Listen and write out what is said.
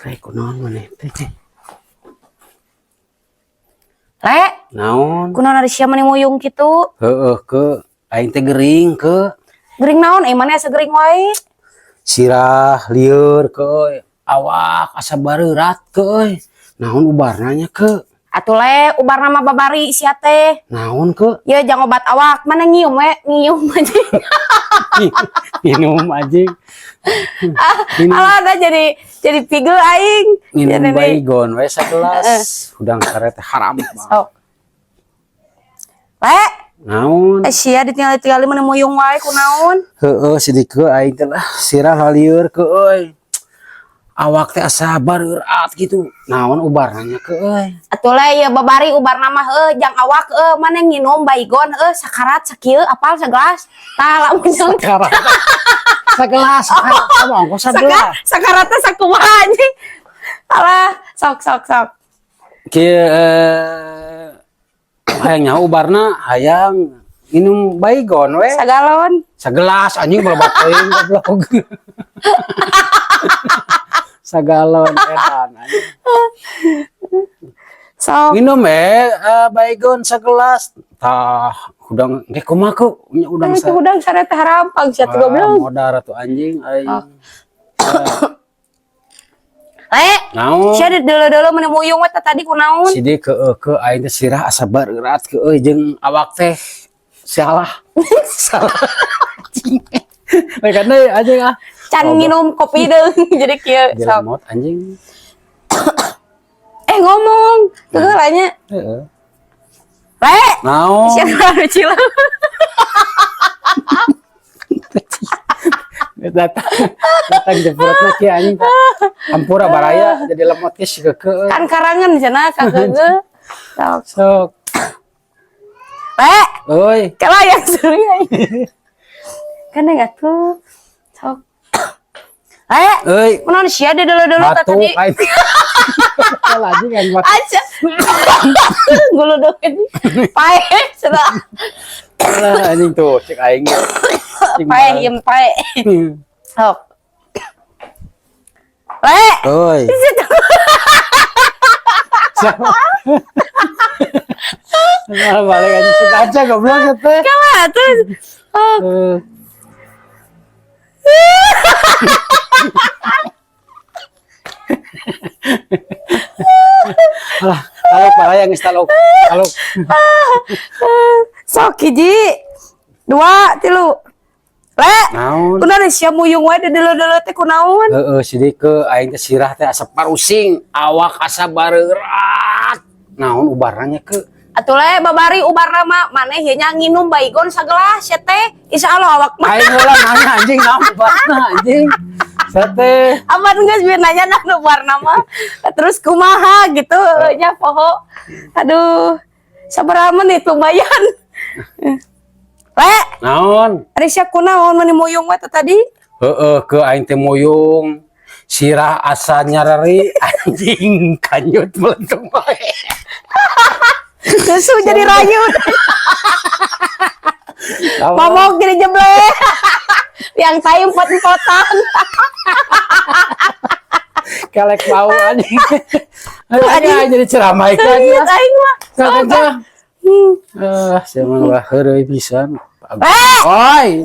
Rek kunaon maneh teh? Rek, Naon? kunaon ari sia mani muyung kitu? Heeh ke aing teh gering ke Gering naon? Mana asa gering wae? sirah lieur ke awak asa bareurat ke euy. Naon ubarna nya ke? Atuh le ubar nama babari sia teh. Naon ke? Ye jang obat awak, mana nyium we? Nyium aja. Minum anjing. Alah dah jadi pigel aing. Minum Jadi baygon we sagelas. Udang sare teh haram. sok. Le, Naon? sia ditinggal-tinggali mana muyung wae kunaon? Heeh sedikit aing teh lah sirah lieur ke euy. Awak teh asa bareurat gitu. Naon ubarna nya ke euy? Atuh le ye babari ubar nama jang awak mana nginum baygon sakarat sakieu apal segelas. Tah lamun jang Sagelas, ngomong kok sagelas. sakaratna sakumaha anjing. Alah, sok. Kieu hayang ubarna hayang minum baygon we. Sagalon. Sagelas anjing balebat teuing goblok. Sagalon edan anjing. Sok. Minum baygon sagelas. Tah udang ge kumaha ku nya udang Itu udang sare teh harampang sia teh goblok. Modar atuh anjing aing. Le, Naon? sia deuleu-deuleu meni muyung we tadi kunaon? Sidi ke aing teh sirah asa bareurat ke euy jeung awak teh salah. Salah. Anjing. We kan deui anjing ah. Can nginum kopi deung jadi kieu sok. Dilemot anjing. Ngomong. Geuleuh nya. Heeh. Le, Naon? sia baru cilau. Datang jemputna kieu anjing. Hampura baraya jadi lemot ge si keke. Kan karangan cenah kageugeuh. Sok. Sok. Le, Euy. kalau yang sering kan enggak tuh. Sok. Le, Euy. kunaon sia deuleu-deuleu Batuk tadi? aing. Salah anjing yang batuk. Aja. Guludokeun. Pae cenah. Salah anjing tuh cek aing. Pae iem pae. Sok. Le, Euy. Nah, balik aja suka aja goblok teh. kalah tuh. Oh. Alah, kalau yang geus taluk. Taluk. Sok hiji, 2, 3. Le, Naon? kunaon sia muyung wae deuleu-deuleu teh kunaon? Heeh, sidike aing teh sirah teh asa parusing, awak asa bareurat. Naon ubarna nya ke? Atuh le babari ubarna mah maneh ieu nya nginum baygon sagelas sia teh. Insyaallah awak mah. Aing heula nanya anjing naon ubarna anjing. Sate. Aman geus bieu nanya nak ubarna mah. Terus kumaha gitu nya poho. Aduh. Sabaraha menit lumayan. Le, Naon? ari sia kunaon mani muyung wae tadi? Heeh, ke aing teh moyong. Sirah asa nyarari anjing kanyut melentung wae. Susu jadi rayu. Momok jadi jeblek. Yang tai empot-empotan. Kelek bau anjing. Aduh jadi ceramah ikan ya. Aing mah. Saja. Saya mah heureuy pisan. Eh! Oi.